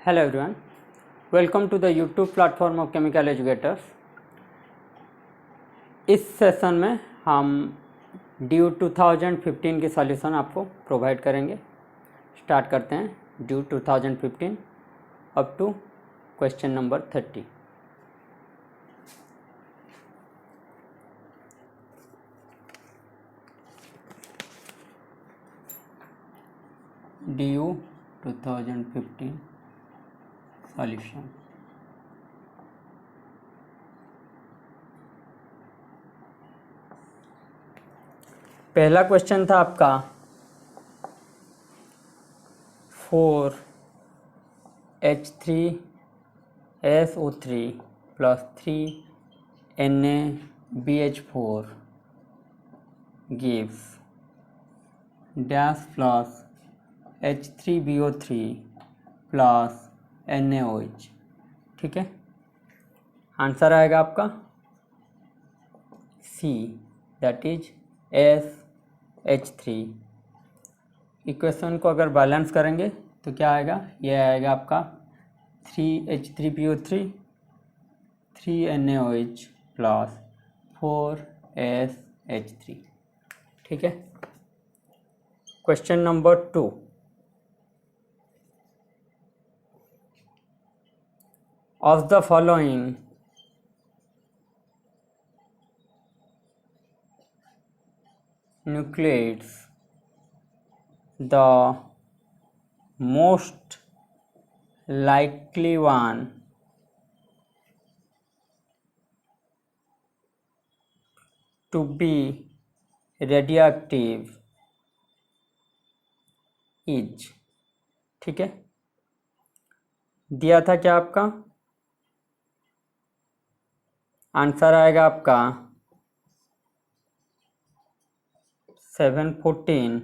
Hello everyone, welcome to the YouTube platform of Chemical Educators. इस session में हम due 2015 के सॉल्यूशन आपको प्रोवाइड करेंगे। स्टार्ट करते हैं due 2015 up to question number 30। Due 2015 solution. पहला क्वेश्चन था आपका 4H3SO3 plus 3NaBH4 gives dash plus H3BO3 plus NaOH। ठीक है, आंसर आएगा आपका सी, दैट इज SH3। इक्वेशन को अगर बैलेंस करेंगे तो क्या आएगा, ये आएगा आपका 3H3PO3 3NaOH प्लस 4SH3। ठीक है, question number 2। Of the following nucleides, the most likely one to be radioactive is, ठीक है, दिया था क्या आपका, आंसर आएगा आपका 714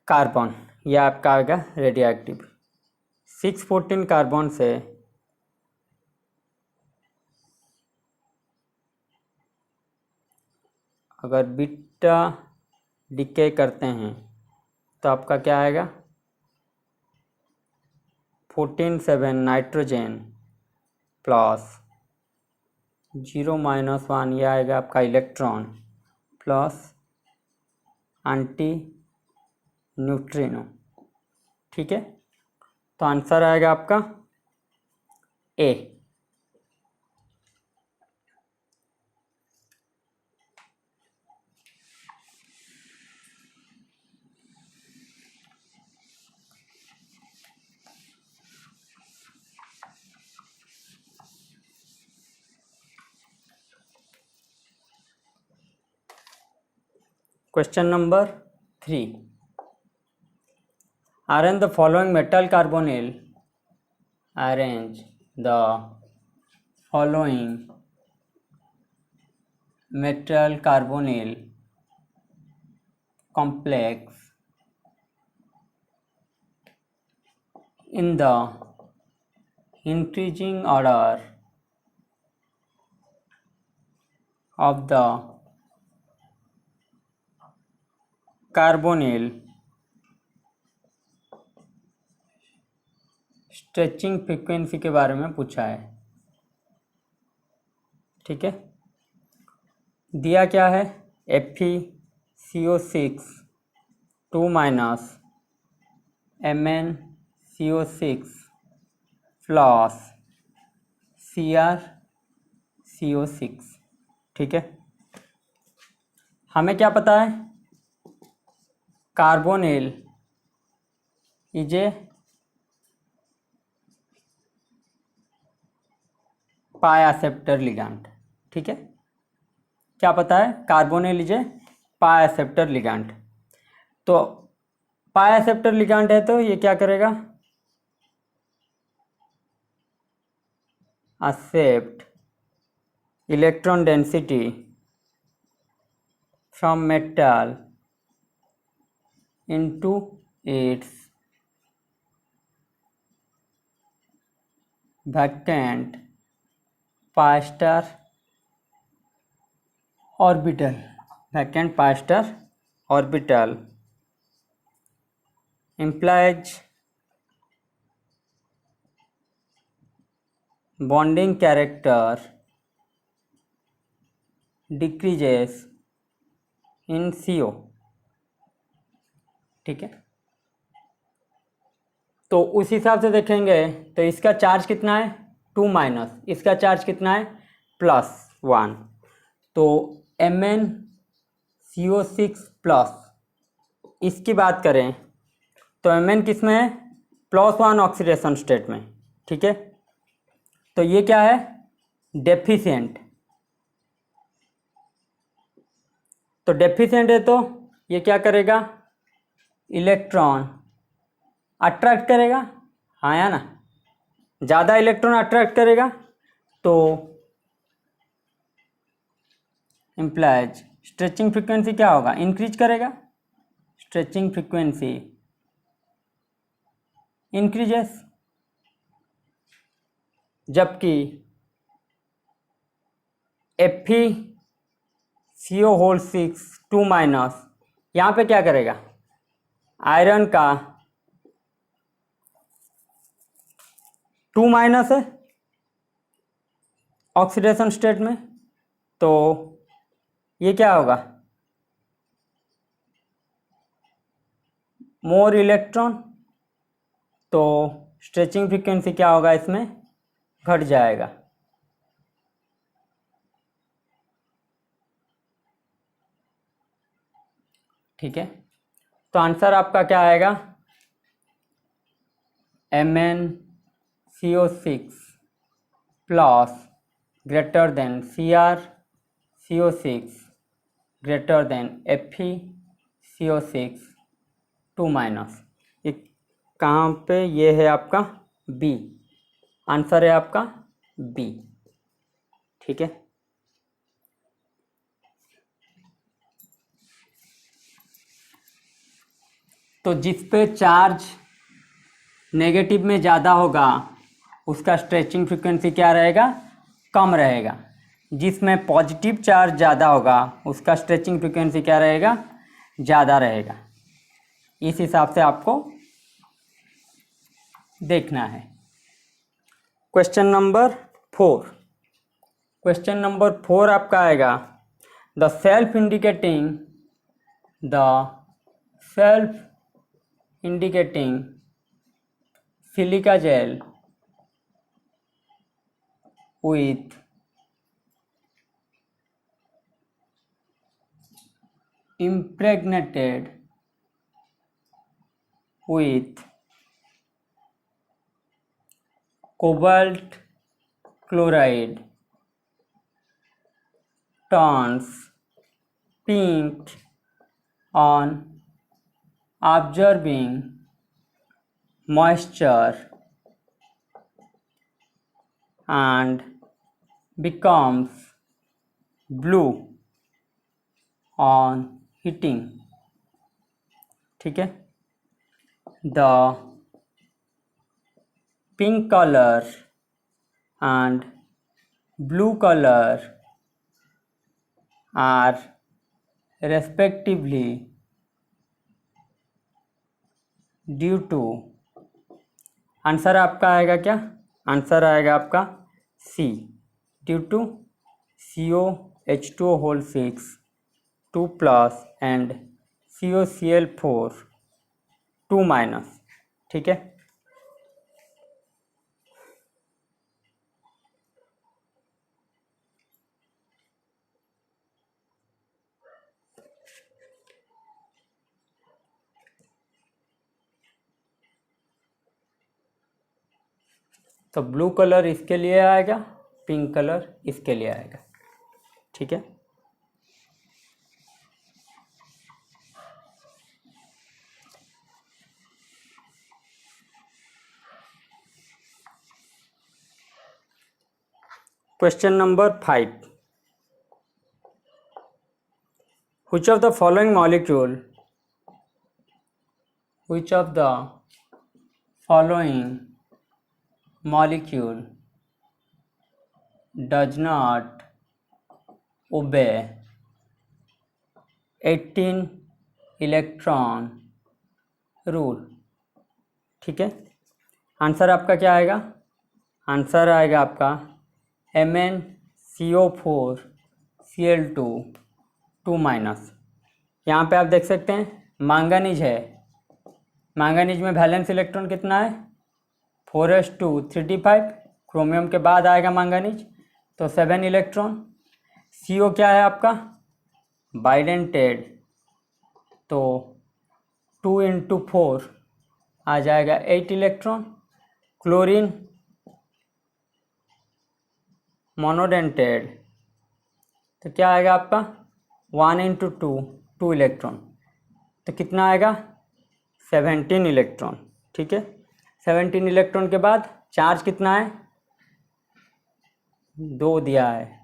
कार्बन, यह आपका आएगा रेडियोएक्टिव। 614 कार्बन से अगर बीटा डिके करते हैं तो आपका क्या आएगा 14 नाइट्रोजन प्लस 0-1, यह आएगा आपका इलेक्ट्रॉन प्लस एंटी न्यूट्रिनो। ठीक है, तो आंसर आएगा आपका ए। Question number 3. Arrange the following metal carbonyl. Arrange the following metal carbonyl complex in the increasing order of the carbonyl stretching frequency के बारे में पूछा है। ठीक है, दिया क्या है FeCO6 2- MnCO6 प्लस CrCO6। ठीक है, हमें क्या पता है, carbonyl is a pi acceptor ligand. ठीक है, क्या पता है, carbonyl is a pi acceptor ligand. तो पाई एक्सेप्टर लिगैंड है तो ये क्या करेगा, accept electron density from metal into its vacant pi star orbital, vacant pi star orbital implies bonding character decreases in CO। ठीक है, तो उस हिसाब से देखेंगे तो इसका चार्ज कितना है 2 माइनस, इसका चार्ज कितना है +1, तो MnCO6 प्लस, इसकी बात करें तो Mn किस में है +1 ऑक्सीडेशन स्टेट में। ठीक है, तो ये क्या है डेफिशिएंट, तो डेफिशिएंट है तो ये क्या करेगा इलेक्ट्रॉन अट्रैक्ट करेगा, हाँ या ना, ज़्यादा इलेक्ट्रॉन अट्रैक्ट करेगा तो इम्प्लाइज स्ट्रेचिंग फ्रीक्वेंसी क्या होगा इंक्रीज करेगा, स्ट्रेचिंग फ्रीक्वेंसी इंक्रीजेस, जबकि FeCO6 2 माइनस यहाँ पे क्या करेगा आयरन का 2 माइनस है ऑक्सीडेशन स्टेट में, तो ये क्या होगा मोर इलेक्ट्रॉन, तो स्ट्रेचिंग फ्रीक्वेंसी क्या होगा इसमें घट जाएगा। ठीक है, तो आंसर आपका क्या आएगा MnCO6 plus greater than CrCO6 greater than FeCO6 2 minus, ये कहाँ पे ये है आपका बी, आंसर है आपका बी। ठीक है, तो जिस पे चार्ज नेगेटिव में ज़्यादा होगा उसका स्ट्रेचिंग फ्रीक्वेंसी क्या रहेगा कम रहेगा, जिसमें पॉजिटिव चार्ज ज़्यादा होगा उसका स्ट्रेचिंग फ्रीक्वेंसी क्या रहेगा ज़्यादा रहेगा। इस हिसाब से आपको देखना है। क्वेश्चन नंबर 4, क्वेश्चन नंबर 4 आपका आएगा the self indicating silica gel with impregnated with cobalt chloride turns pink on observing moisture and becomes blue on heating। ठीक है, the pink colour and blue color are respectively due to, answer आपका आएगा क्या answer आएगा आपका C, due to COH2O6 2 plus and COCl4 2 minus. ठीक है, तो ब्लू कलर इसके लिए आएगा, पिंक कलर इसके लिए आएगा। ठीक है, question number 5, which of the following molecule does not obey 18 electron rule. ठीक है, आंसर आपका क्या आएगा आंसर आएगा आपका MnCO4Cl2 2-। यहाँ पे आप देख सकते हैं मैंगनीज है, मैंगनीज में वैलेंस इलेक्ट्रॉन कितना है 4s2 3d5, क्रोमियम के बाद आएगा मैंगनीज तो 7 इलेक्ट्रॉन। CO क्या है आपका बाइडेंटेड तो 2 × 4 आ जाएगा 8 इलेक्ट्रॉन। क्लोरीन मोनोडेंटेड तो क्या आएगा आपका 1 × 2 2 इलेक्ट्रॉन तो कितना आएगा 17 इलेक्ट्रॉन। ठीक है, 17 इलेक्ट्रॉन के बाद चार्ज कितना है 2 दिया है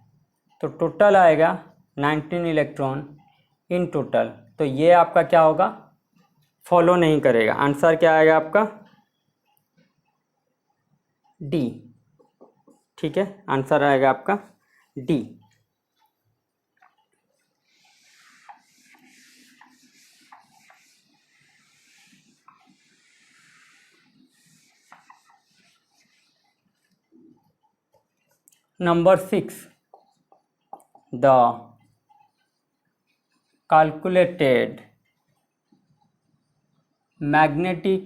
तो टोटल आएगा 19 इलेक्ट्रॉन इन टोटल। तो ये आपका क्या होगा फॉलो नहीं करेगा। आंसर क्या आएगा आपका डी। ठीक है, आंसर आएगा आपका D. Number 6, the calculated magnetic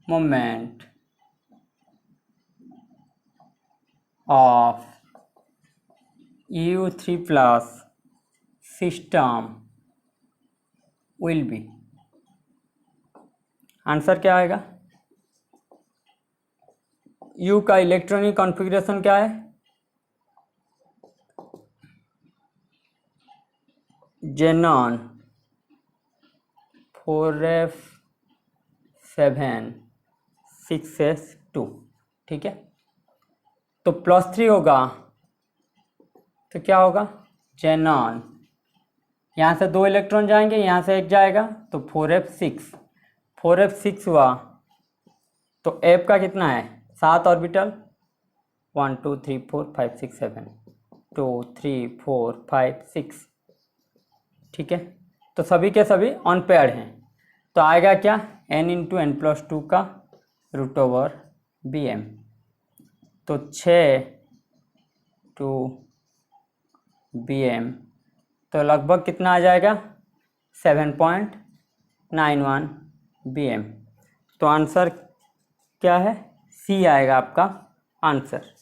moment of U3 plus system will be। Answer क्या आएगा U का इलेक्ट्रॉनिक कॉन्फ़िगरेशन क्या है जेनॉन 4f7 6s2। ठीक है, तो +3 होगा तो क्या होगा जेनॉन, यहाँ से 2 इलेक्ट्रॉन जाएंगे यहाँ से 1 जाएगा तो 4f6 हुआ तो f का कितना है 7 ऑर्बिटल 1 2 3 4 5 6 7 2 3 4 5 6। ठीक है, तो सभी के सभी ऑन पेयर हैं तो आएगा क्या n × n+2 का √bm तो 6 to bm तो लगभग कितना आ जाएगा 7.91 bm। तो आंसर क्या है सी आएगा आपका answer.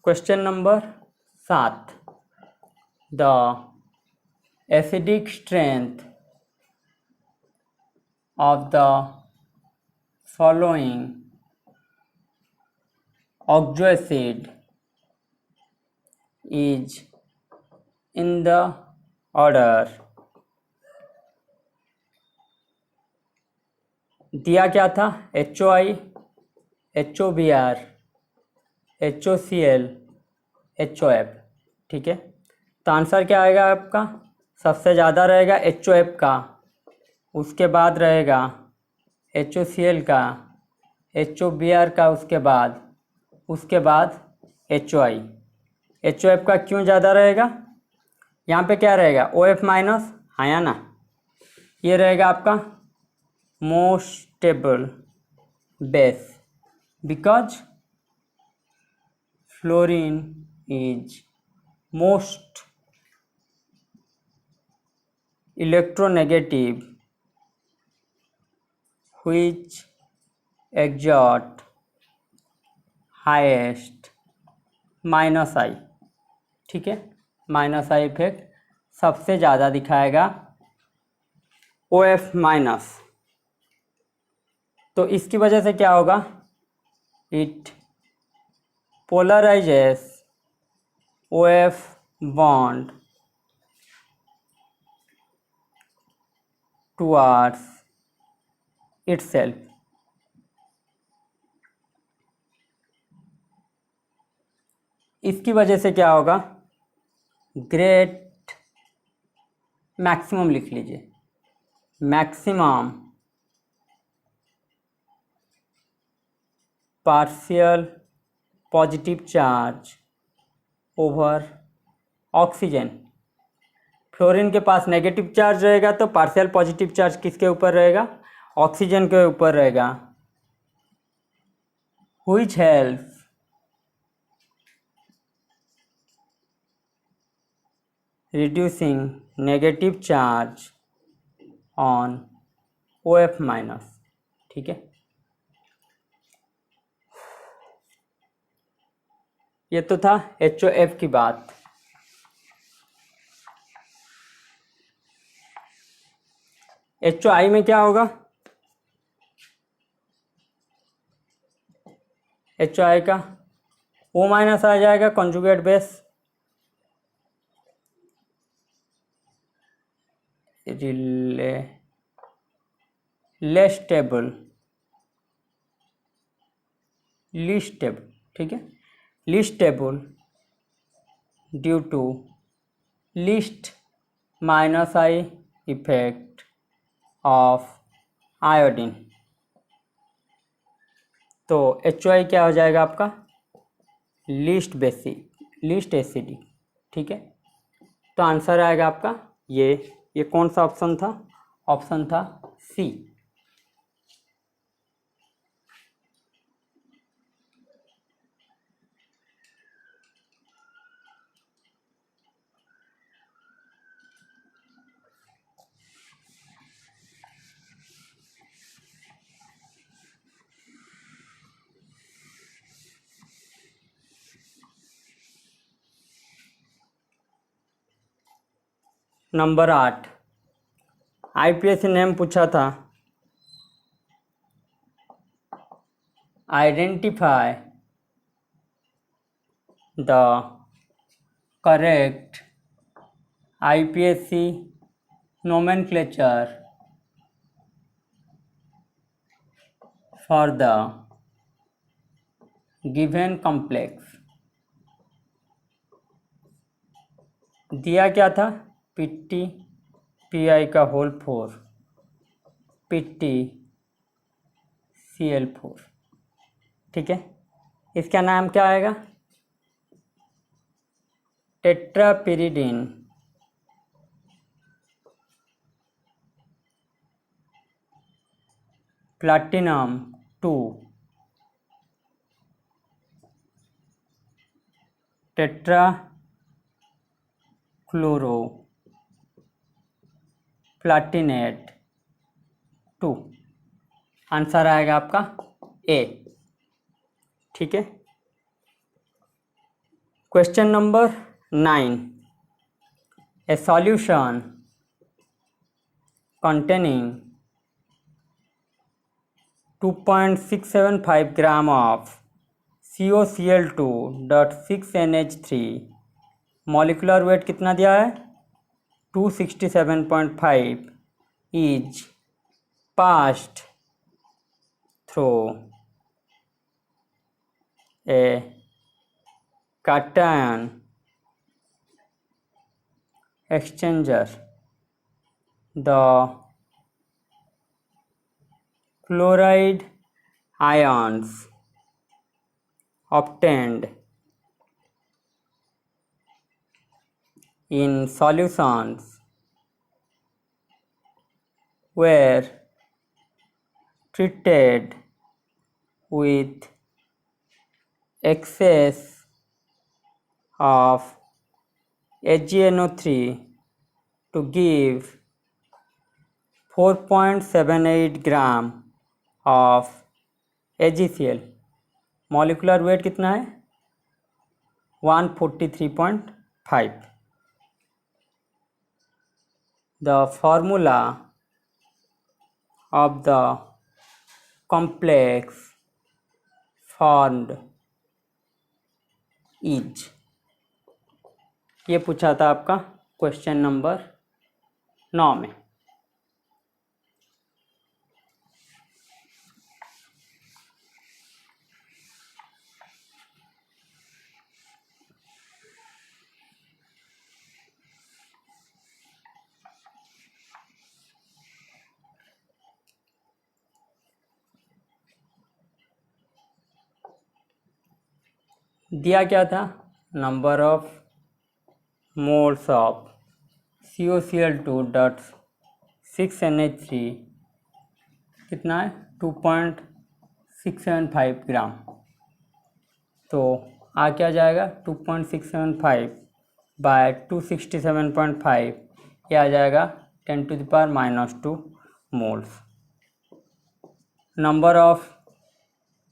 Question number 7, the acidic strength of the following oxoacid is in the order। दिया क्या था HOI HOBr HOCl HOF। ठीक है, तो आंसर क्या आएगा आपका सबसे ज़्यादा रहेगा HOF का, उसके बाद रहेगा HOCl का, HOBr का, उसके बाद HOI। HOF का क्यों ज़्यादा रहेगा यहाँ पे क्या रहेगा OF माइनस हाँ या ना, ये रहेगा आपका most stable base because fluorine is most electronegative which exert highest -I। ठीक है, -I इफेक्ट सबसे ज़्यादा दिखाएगा OF माइनस। तो इसकी वजह से क्या होगा it polarises OF bond towards itself। इसकी वजह से क्या होगा ग्रेट मैक्सिमम लिख लीजिए, maximum partial positive charge over oxygen. Fluorine के पास नेगेटिव चार्ज रहेगा तो पार्शियल पॉजिटिव चार्ज किसके ऊपर रहेगा? ऑक्सीजन के ऊपर रहेगा। Which helps reducing negative charge on OF minus. ठीक है, ये तो था HOF की बात। HOI में क्या होगा? HOI का O माइनस आ जाएगा conjugate base, less stable, least stable. ठीक है, least stable due to least minus I effect of iodine. तो HOI क्या हो जाएगा आपका? Least basic, least acidic. ठीक है, तो आंसर आएगा आपका ये कौन सा ऑप्शन था? ऑप्शन था सी। नंबर 8 IPSC नेम पूछा था। Identify the correct IPSC nomenclature for the given complex। दिया क्या था? पिट्टी PI का होल 4, पिट्टी Cl4। ठीक है, इसका नाम क्या आएगा? टेट्रापिरिडिन प्लैटिनम 2, टेट्रा क्लोरो प्लैटिनेट 2। आंसर आएगा आपका ए। ठीक है, question number 9। A solution containing 2.675 gram of COCl2.6NH3 molecular weight कितना दिया है? 267.5 is passed through a cation exchanger। The fluoride ions obtained in solutions were treated with excess of AgNO3 to give 4.78 gram of AgCl। Molecular weight कितना है? 143.5। The formula of the complex formed is। ये पूछा था आपका question number 9 में। दिया क्या था, number of moles of COCl2 dot 6NH3 कितना है 2.675 ग्राम। तो आ क्या जाएगा 2.675 बाय 267.5, ये आ जाएगा 10⁻⁻² moles. Number of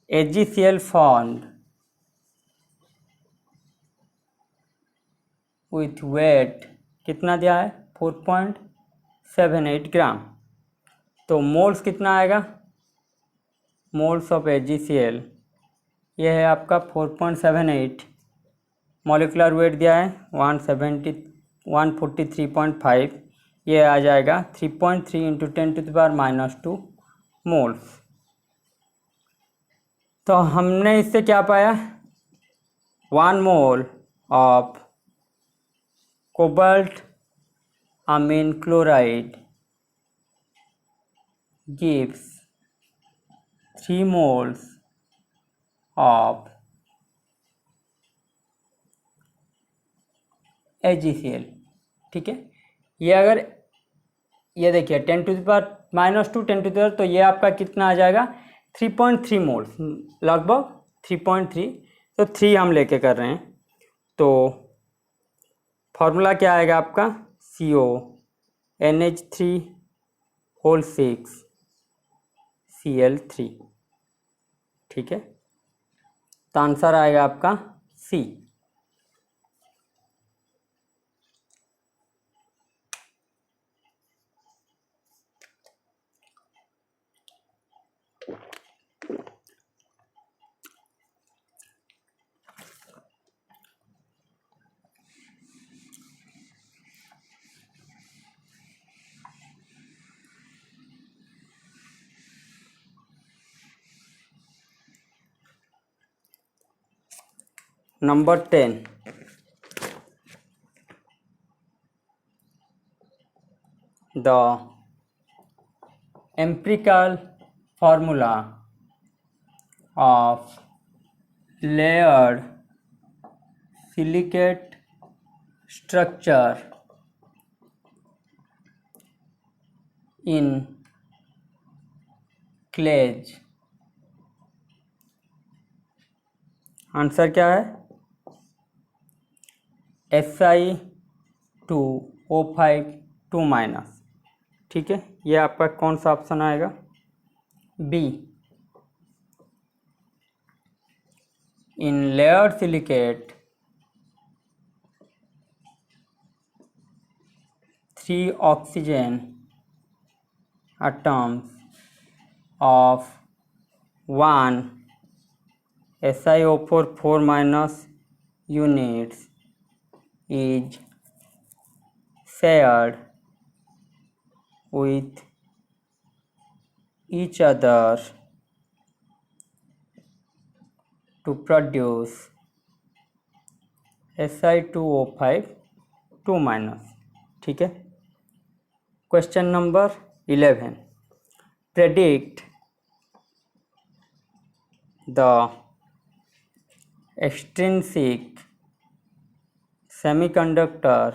AgCl formed with weight कितना दिया है 4.78 ग्राम। तो मोल्स कितना आएगा, मोल्स ऑफ AgCl ये है आपका 4.78, मॉलिकुलर वेट दिया है 143.5, ये आ जाएगा 3.3 × 10⁻⁻² मोल्स। तो हमने इससे क्या पाया, 1 mole of cobalt amine chloride gives 3 moles of AgCl। ठीक है, ये अगर ये देखिए 10⁻⁻², 10 तो ये आपका कितना आ जाएगा 3.3 मोल्स, लगभग 3.3। तो 3 हम लेके कर रहे हैं, तो फॉर्मूला क्या आएगा आपका CONH3⁶Cl3। ठीक है, तो आंसर आएगा आपका C. Number 10, the empirical formula of layered silicate structure in clays। Answer क्या है Si2O5 2-। ठीक है, ये आपका कौन सा ऑप्शन आएगा, B. In layered silicate 3 oxygen atoms of 1 SiO4 4- units is shared with each other to produce Si2O5 2-। ठीक है, question number 11, predict the extrinsic semiconductor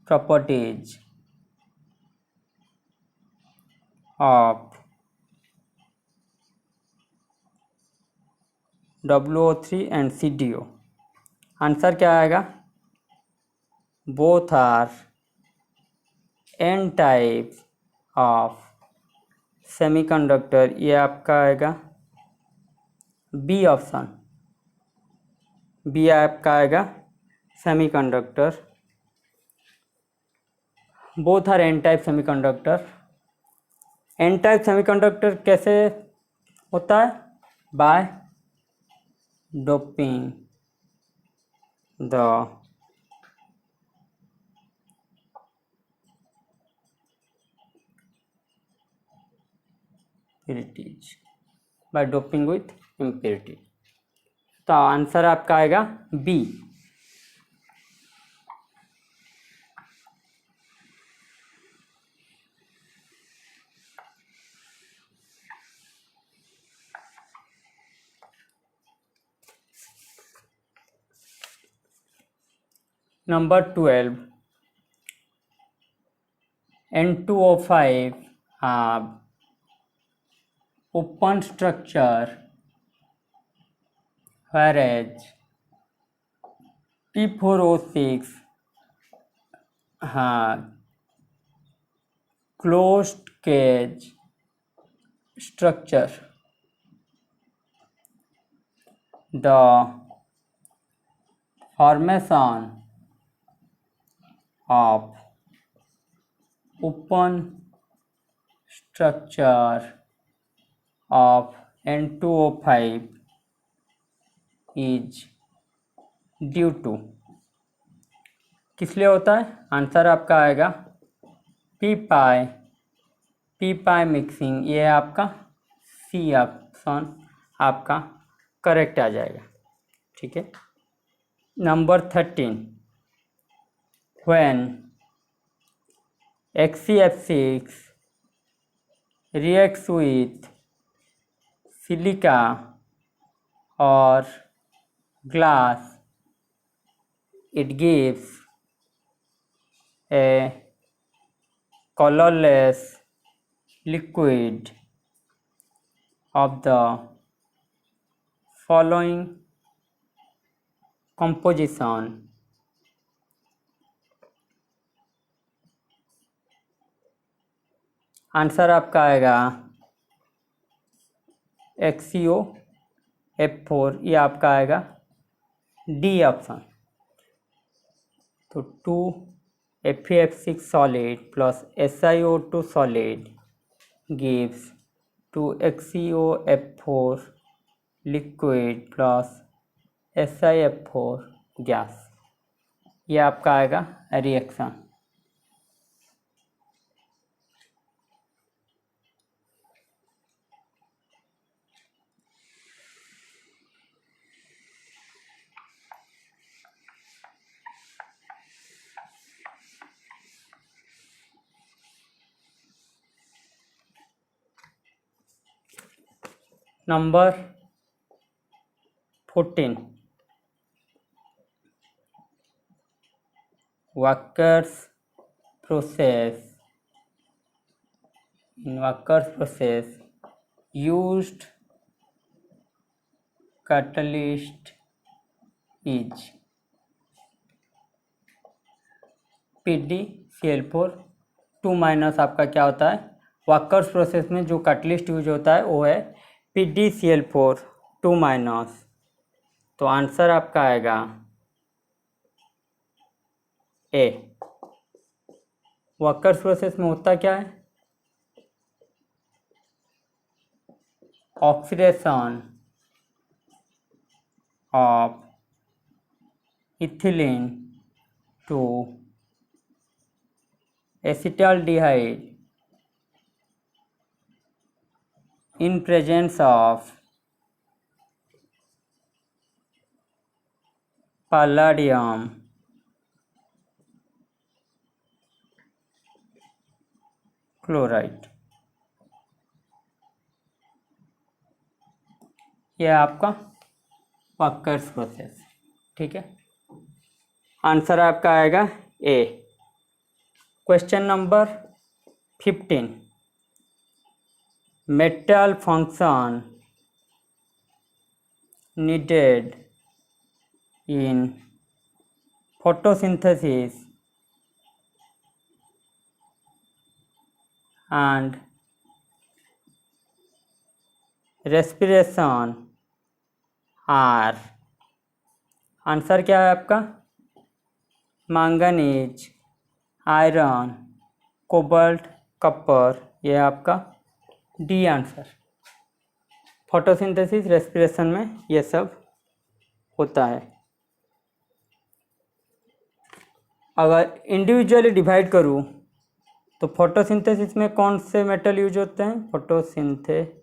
properties of WO3 and CDO। Answer क्या आएगा, both are N type of semiconductor, ये आपका आएगा B option, B आपका आएगा semiconductor, both are N type semiconductor. N type semiconductor कैसे होता है, by doping the impurities, by doping with impurity. तो आंसर आपका आएगा B. Number 12, N2O5 have open structure whereas P4O6 has closed cage structure. The formation of open structure of N2O5 is due to, किस लिए होता है? Answer आपका आएगा P पाई mixing, ये आपका सी ऑप्शन आपका करेक्ट आ जाएगा। ठीक है। Number 13, when XCF6 reacts with silica or glass, it gives a colorless liquid of the following composition. Answer आपका आएगा XCOF4, ये आपका आएगा डी ऑप्शन। तो 2FeF6 solid plus SiO2 solid gives 2XCOF4 liquid plus SiF4 gas, ये आपका आएगा reaction. Number 14, Walker's process. In Walker's process, used catalyst is PdCl4 2- आपका क्या होता है? वॉकर्स प्रोसेस में जो कैटलिस्ट यूज होता है वो है PdCl4 2-। तो आंसर आपका आएगा ए। वॉकर्स प्रोसेस में होता क्या है? Oxidation of ethylene to acetaldehyde in presence of palladium chloride, यह आपका वॉकर्स प्रोसेस। ठीक है। आंसर आपका आएगा A. Question number 15, metal function needed in photosynthesis and respiration are, answer क्या है आपका? मैंगनीज, आयरन, कोबाल्ट, कॉपर, यह आपका डी आंसर। फोटोसिंथेसिस रेस्पिरेशन में ये सब होता है। अगर इंडिविजुअली डिवाइड करूँ तो फोटोसिंथेसिस में कौन से मेटल यूज होते हैं? फोटोसिंथेसिस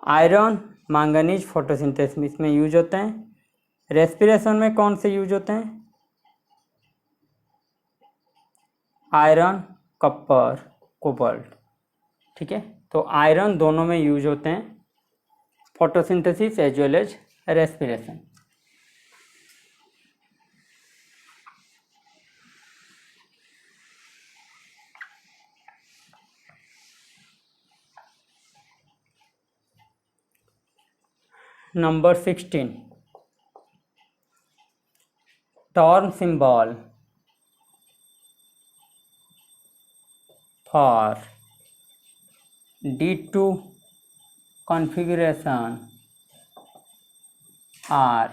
आयरन, मैंगनीज फोटोसिंथेसिस में यूज होते हैं। रेस्पिरेशन में कौन से यूज होते हैं? Iron, copper, cobalt. ठीक है। तो आयरन दोनों में यूज होते हैं photosynthesis as well as respiration. Number 16, torn symbol for D2 configuration are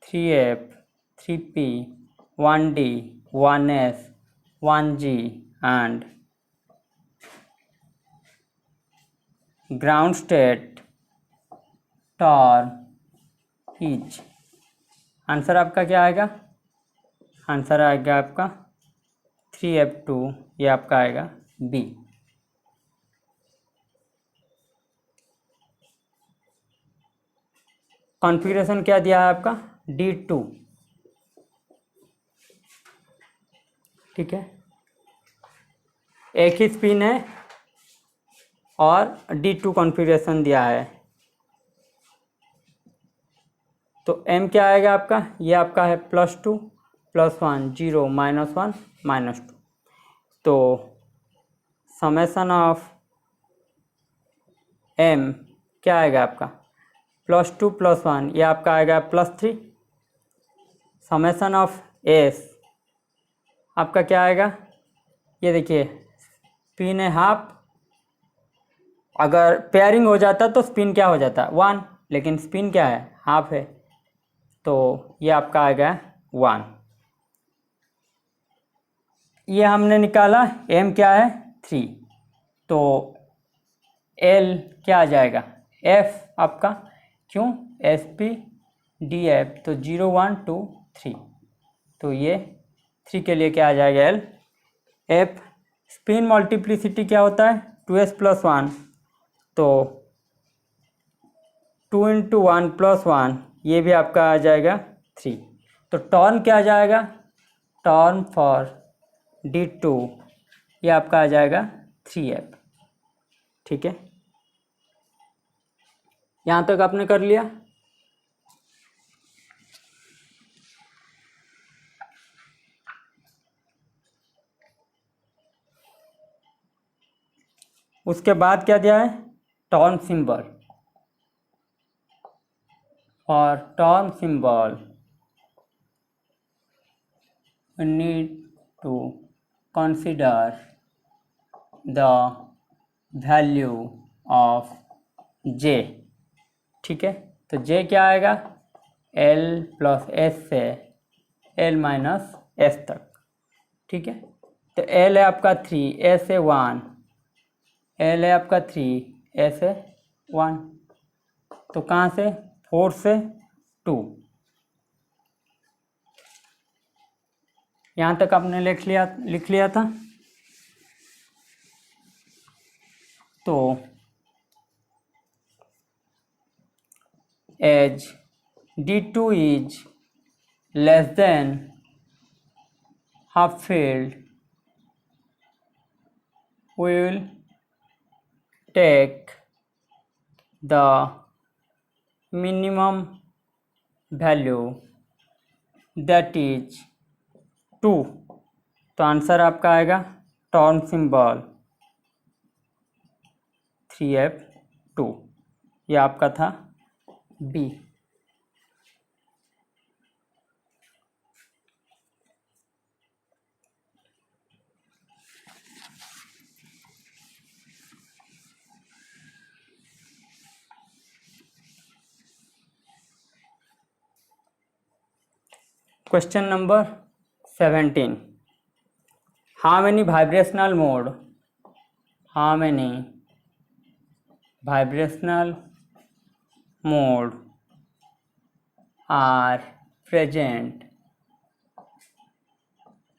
3F, 3P, 1D, 1S, 1G and ground state torn is। Answer आपका क्या आएगा? आंसर आएगा आपका 3F2, ये आपका आएगा बी। कॉन्फ़िगरेशन क्या दिया है आपका? D2, ठीक है, एक ही स्पिन है और D2 कॉन्फ़िगरेशन दिया है। तो M क्या आएगा आपका? ये आपका है +2 +1 0 -1 -2। तो समेसन ऑफ M क्या आएगा आपका? +2 +1, ये आपका आएगा +3। समेसन ऑफ S आपका क्या आएगा? ये देखिए स्पिन है हाफ, अगर पेयरिंग हो जाता तो स्पिन क्या हो जाता? 1, लेकिन स्पिन क्या है? हाफ है, तो ये आपका आएगा 1। ये हमने निकाला, M क्या है? 3, तो L क्या आ जाएगा? F आपका, क्यों? SP DF, तो 0 1 2 3, तो ये 3 के लिए क्या आ जाएगा? L। F स्पिन मल्टीप्लिसिटी क्या होता है? 2S + 1, तो 2 × 1 + 1, ये भी आपका आ जाएगा 3। तो टर्न क्या आ जाएगा? टर्न फॉर D2 ये आपका आ जाएगा 3F, ठीक है। यहाँ तक आपने कर लिया। उसके बाद क्या दिया है? Term symbol. और term symbol we need to consider the value of J, ठीक है। तो J क्या आएगा? L + S से L - S तक, ठीक है। तो L है आपका 3, S है 1, L है आपका 3, S है 1, तो कहाँ से? 4 से 2। यहाँ तक आपने लिख लिया था। तो as D2 is less than half filled, we will take the minimum value that is 2। तो आंसर आपका आएगा टर्न सिंबल 3F2, ये आपका था बी। Question number 17, how many vibrational mode are present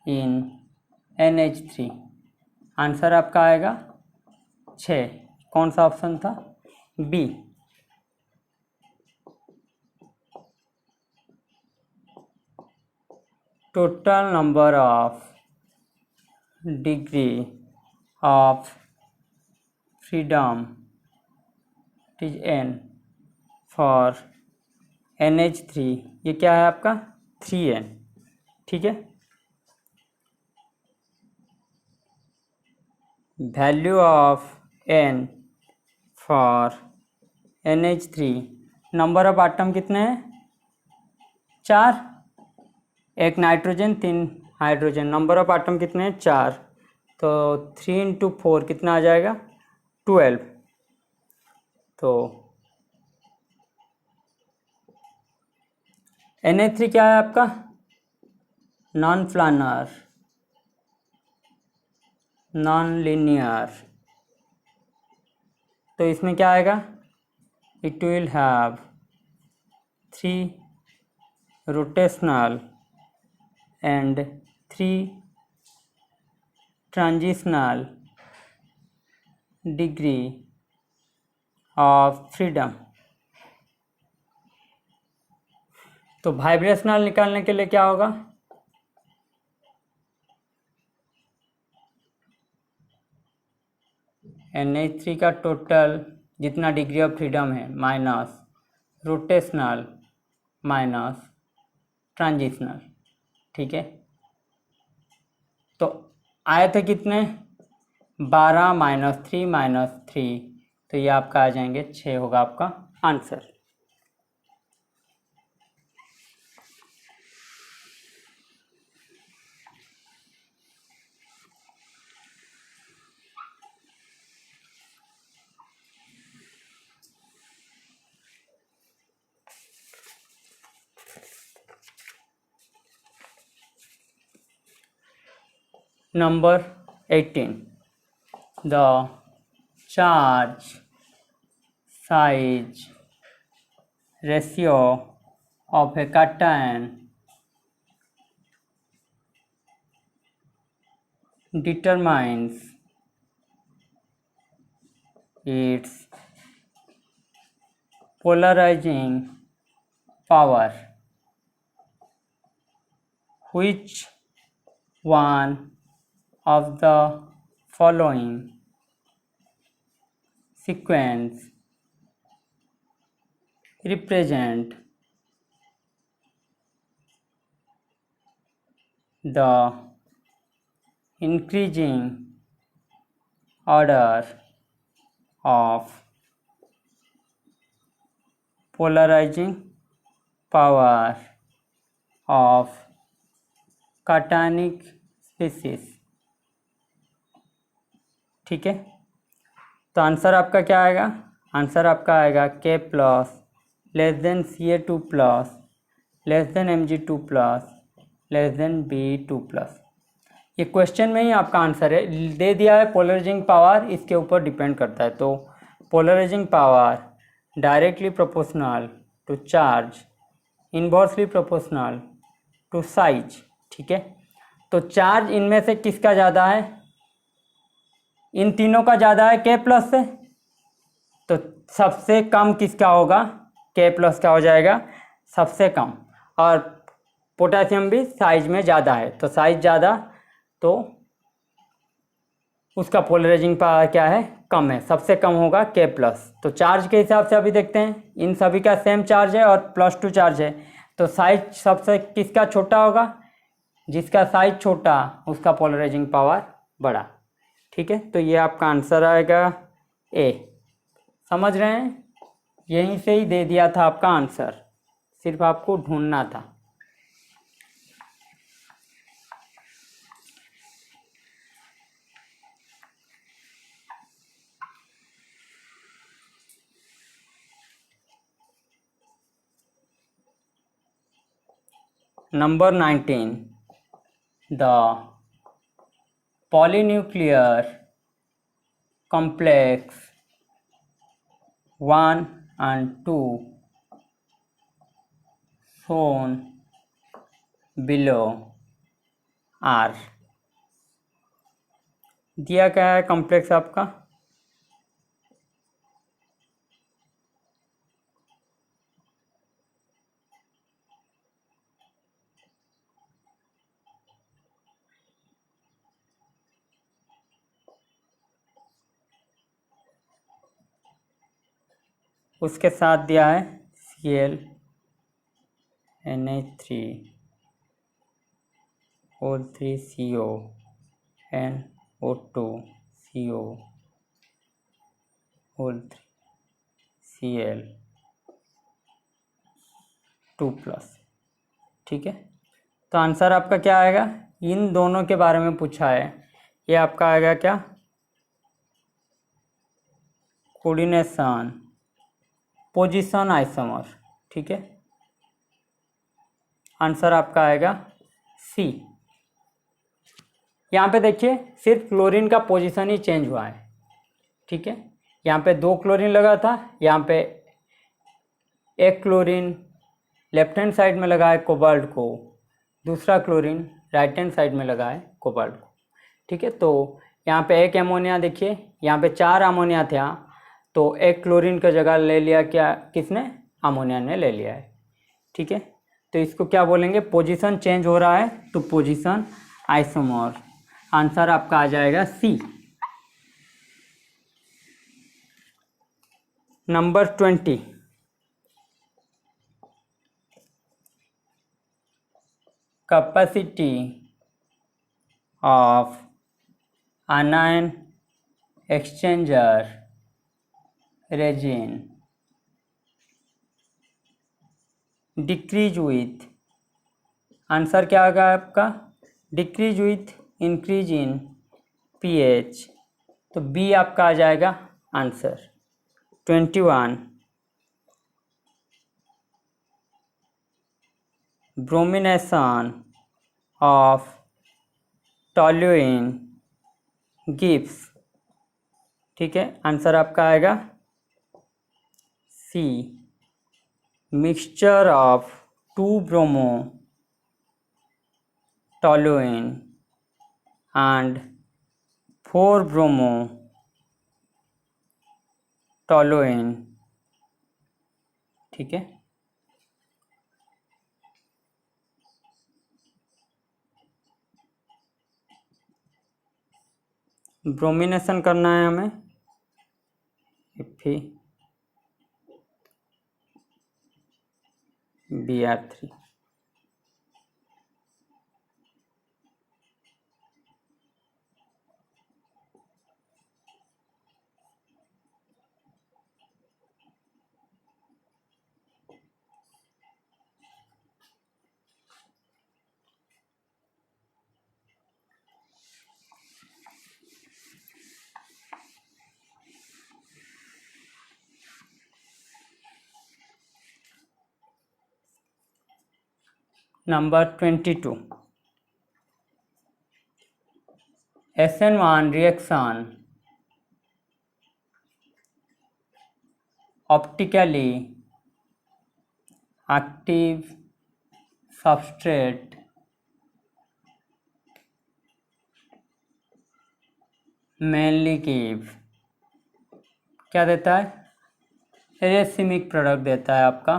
in NH3? Answer आपका आएगा 6। कौन सा ऑप्शन था? B. Total number of degree of freedom is N for NH3, ये क्या है आपका? 3N, ठीक है। Value of N for NH3 number of atom कितने हैं 4, एक nitrogen 3 hydrogen, number of atom कितने हैं 4, तो 3 × 4 कितना आ जाएगा 12। तो NH3 क्या है आपका नॉन प्लानर नॉन लीनियर, तो इसमें क्या आएगा it will have 3 rotational and 3 transitional degree of freedom. तो वाइब्रेशनल निकालने के लिए क्या होगा NH3 का टोटल जितना डिग्री ऑफ फ्रीडम है माइनस रोटेशनल माइनस ट्रांजिशनल, ठीक है। तो आए थे कितने 12 - 3 - 3, तो ये आपका आ जाएंगे 6 होगा आपका answer. Number 18, the charge size ratio of a cation determines its polarizing power. Which one of the following sequence represent the increasing order of polarizing power of cationic species, ठीक है। तो आंसर आपका क्या आएगा आंसर आपका आएगा K+ Ca2+ Mg2+ Be2+। ये question में ही आपका आंसर है, दे दिया है पोलराइजिंग पावर इसके ऊपर डिपेंड करता है। तो polarising power directly proportional to charge, inversely proportional to size, ठीक है। तो चार्ज इनमें से किसका ज़्यादा है इन तीनों का ज़्यादा है K+ से, तो सबसे कम किसका होगा K+ का हो जाएगा सबसे कम, और पोटेशियम भी साइज में ज़्यादा है, तो साइज ज़्यादा तो उसका पोलराइजिंग पावर क्या है कम है, सबसे कम होगा K+। तो चार्ज के हिसाब से अभी देखते हैं इन सभी का सेम चार्ज है और +2 चार्ज है, तो साइज सबसे किसका छोटा होगा जिसका साइज छोटा उसका पोलराइजिंग पावर बड़ा, ठीक है। तो ये आपका आंसर आएगा A। समझ रहे हैं यहीं से ही दे दिया था आपका आंसर, सिर्फ आपको ढूंढना था। Number 19, the polynuclear complex 1 and 2 shown below are, दिया क्या है कॉम्प्लेक्स आपका उसके साथ दिया है Cl NH3 O3 CO NO2 CO O3 Cl2+। ठीक है, तो आंसर आपका क्या आएगा? इन दोनों के बारे में पूछा है, ये आपका आएगा क्या? Coordination position isomer. ठीक है, आंसर आपका आएगा सी। यहाँ पे देखिए सिर्फ क्लोरीन का पोजीशन ही चेंज हुआ है। ठीक है, यहाँ पे 2 क्लोरीन लगा था, यहाँ पे एक क्लोरीन लेफ्ट हैंड साइड में लगा है कोबाल्ट को, दूसरा क्लोरीन राइट हैंड साइड में लगा है कोबाल्ट को। ठीक है, तो यहाँ पे एक अमोनिया, देखिए यहाँ पे 4 अमोनिया था, तो एक क्लोरीन का जगह ले लिया क्या, किसने? अमोनिया ने ले लिया है। ठीक है, तो इसको क्या बोलेंगे? पोजीशन चेंज हो रहा है, तो पोजीशन आइसोमर। आंसर आपका आ जाएगा C. Number 20, capacity of anion exchanger resin decreases with. Answer क्या होगा आपका? Decreases with increase in pH, तो बी आपका आ जाएगा answer. 21, bromination of toluene gives. ठीक है, आंसर आपका आएगा C. Mixture of 2 bromo toluene and 4 bromo toluene. ठीक है, ब्रोमिनेशन करना है हमें Br3। Number 22, SN1 reaction optically active substrate mainly give क्या देता है? रेसिमिक प्रोडक्ट देता है आपका।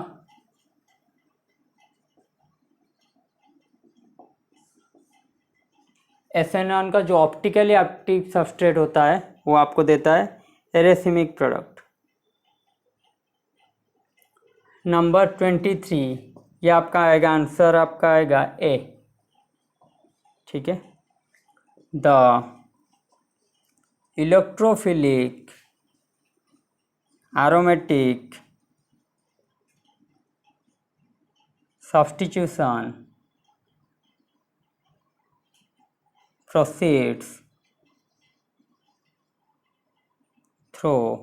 SN1 का जो ऑप्टिकली एक्टिव सबस्ट्रेट होता है वो आपको देता है रेसिमिक प्रोडक्ट। नंबर 23, ये आपका आएगा आंसर, आपका आएगा ए। ठीक है, the electrophilic aromatic substitution proceeds through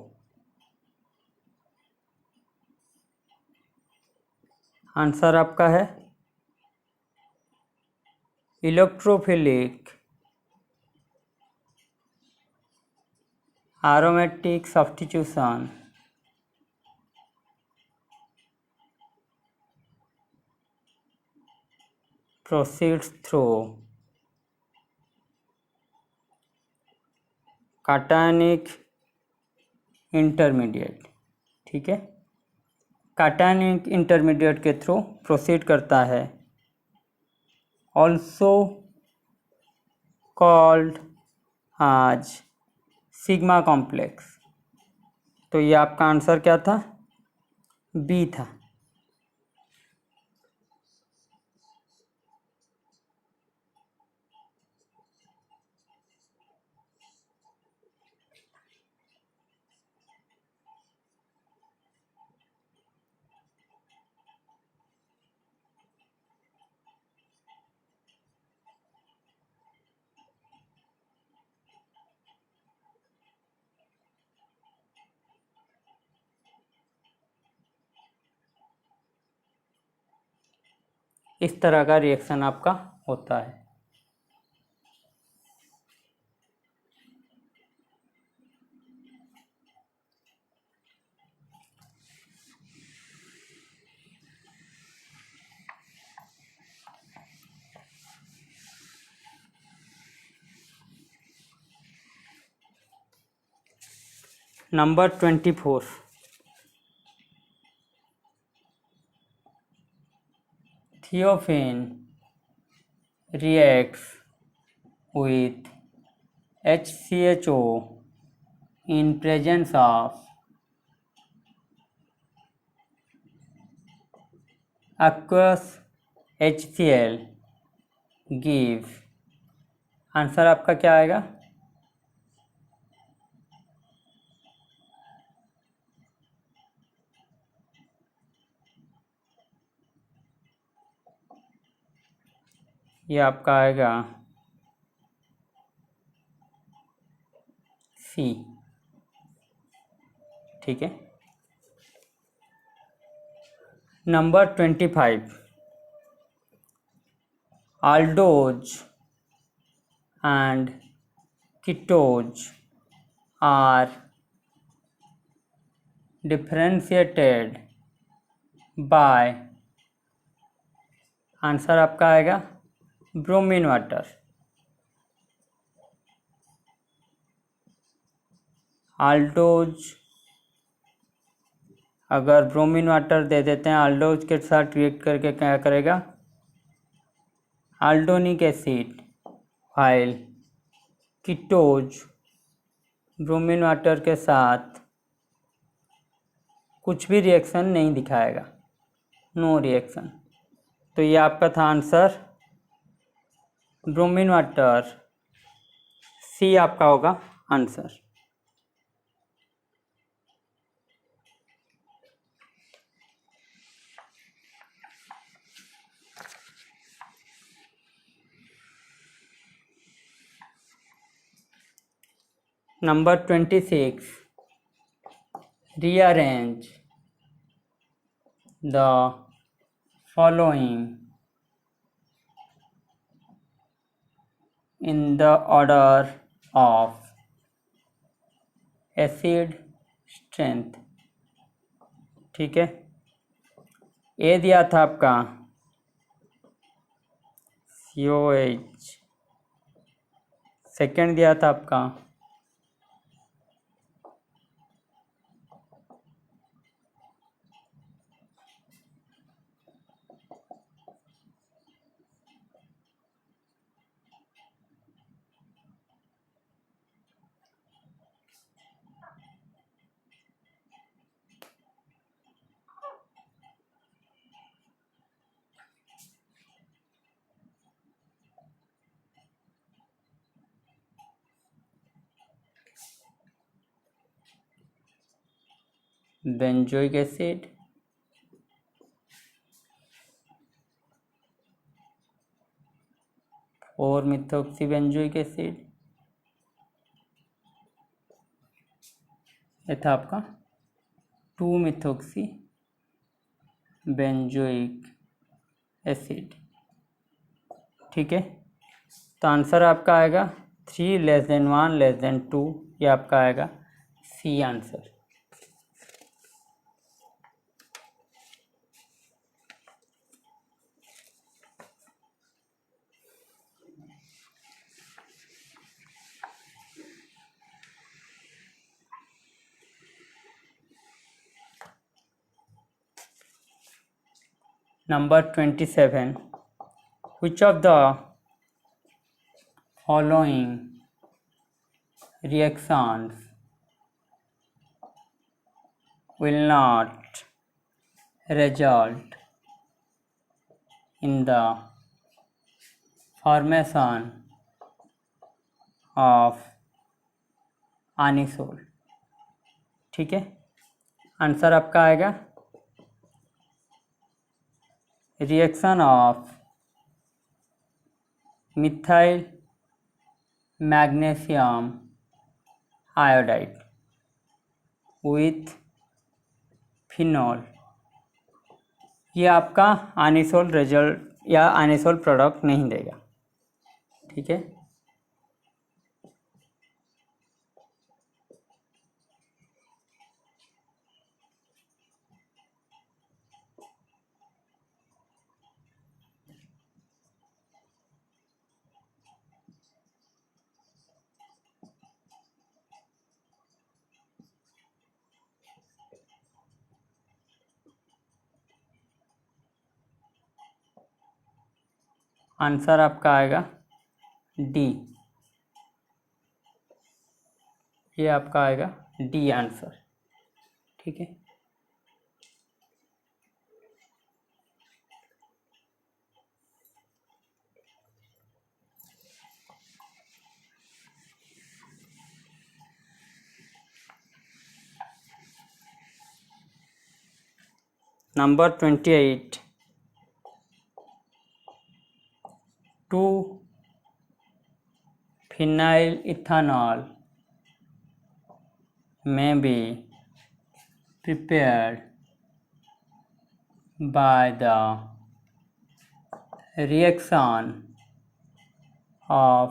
answer आपका है electrophilic aromatic substitution proceeds through cationic intermediate. ठीक है, cationic इंटरमीडिएट के थ्रू प्रोसीड करता है, ऑल्सो कॉल्ड आज सिग्मा कॉम्प्लेक्स। तो ये आपका आंसर क्या था? बी था। इस तरह का रिएक्शन आपका होता है। Number 24, थियोफेन reacts with HCHO in presence of aqueous HCl gives, answer आपका क्या आएगा? ये आपका आएगा सी। ठीक है। Number 25, aldose and ketose are differentiated by, answer आपका आएगा ब्रोमीन वाटर। aldose, अगर ब्रोमीन वाटर दे देते हैं aldose के साथ रिएक्ट करके क्या करेगा? aldonic acid, while कीटोज bromine water के साथ कुछ भी रिएक्शन नहीं दिखाएगा, नो रिएक्शन। तो ये आपका था आंसर ब्रोमीन वाटर, सी आपका होगा answer. Number 26, rearrange the following in the order of acid strength। ठीक है। ए दिया था आपका COH, सेकेंड दिया था आपका बेंजोइक एसिड, और मिथोक्सी बेंजोइक एसिड, ये था आपका 2-मिथोक्सी बेंजोइक एसिड। ठीक है। तो आंसर आपका आएगा 3<1 <2, ये आपका आएगा C answer. Number 27, which of the following reactions will not result in the formation of anisole? ठीक है। आंसर आपका आएगा reaction of methyl magnesium iodide with phenol. ये आपका आनिसोल रिजल्ट या आइनोसोल प्रोडक्ट नहीं देगा। ठीक है, आंसर आपका आएगा डी। ये आपका आएगा डी आंसर। ठीक है, number 28, 2-phenyl ethanol may be prepared by the reaction of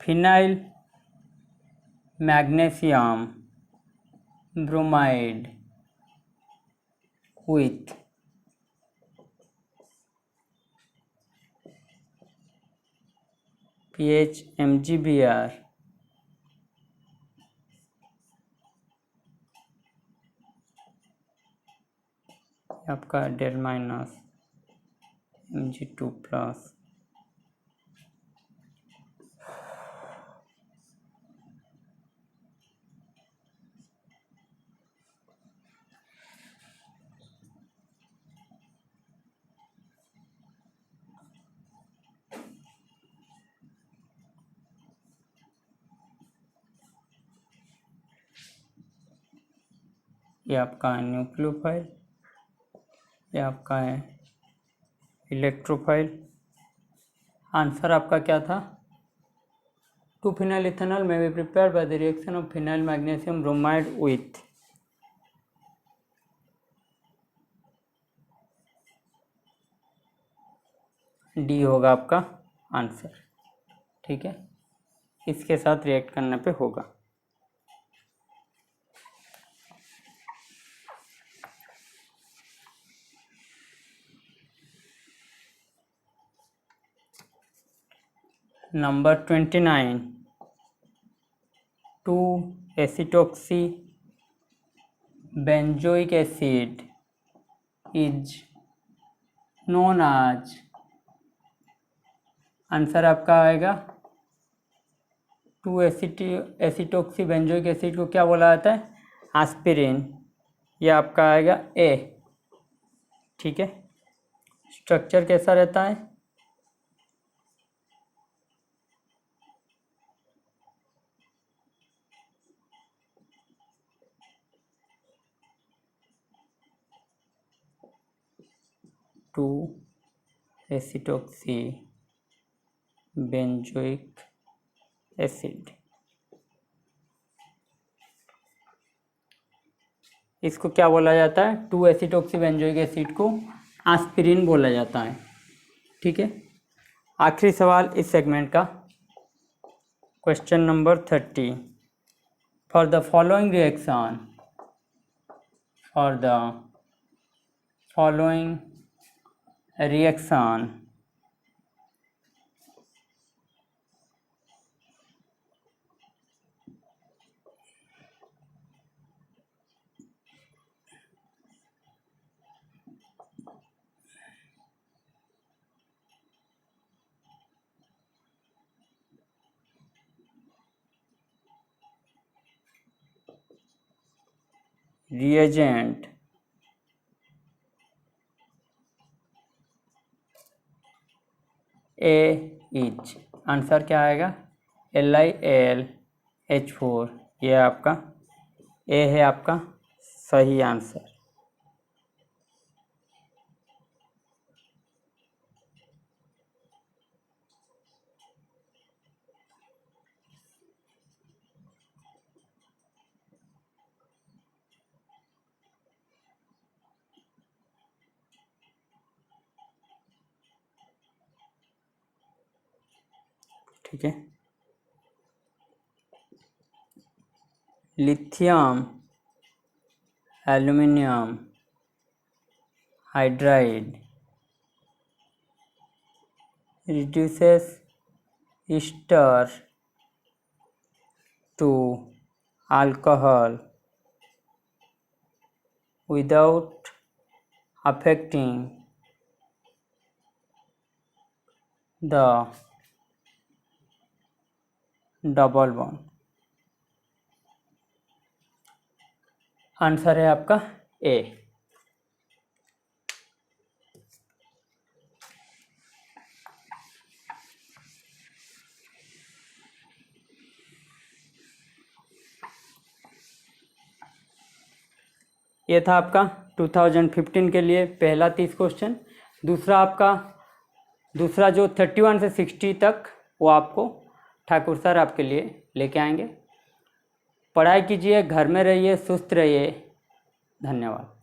phenyl magnesium bromide with pH mgbr आपका डेल माइनस mg2 प्लस ये आपका है न्यूक्लियोफाइल, ये आपका है इलेक्ट्रोफाइल। आंसर आपका क्या था? 2-phenyl ethanol may be prepared by the reaction of phenyl magnesium bromide with D होगा आपका आंसर। ठीक है, इसके साथ रिएक्ट करने पे होगा। Number 29, 2-acetoxy benzoic acid is known as, answer आपका आएगा 2-एसिटोक्सी बेंजोइक एसिड को क्या बोला जाता है? एस्पिरिन। ये आपका आएगा ए। ठीक है, स्ट्रक्चर कैसा रहता है? टू एसिटोक्सी बेंजोइक एसिड, इसको क्या बोला जाता है? 2-एसिटोक्सी बेंजोइक एसिड को एस्पिरिन बोला जाता है। ठीक है, आखिरी सवाल इस सेगमेंट का, question number 30, for the following reaction, for the following reaction reagent A is, answer क्या आएगा? LiAlH4। ये आपका ए है आपका सही आंसर। ठीक है। Lithium aluminium hydride reduces ester to alcohol without affecting the double bond। Answer है आपका ए। ये था आपका 2015 के लिए पहला 30 क्वेश्चन। दूसरा जो 31 से 60 तक वो आपको ठाकुर सर आपके लिए लेके आएंगे। पढ़ाई कीजिए, घर में रहिए, सुस्त रहिए। धन्यवाद।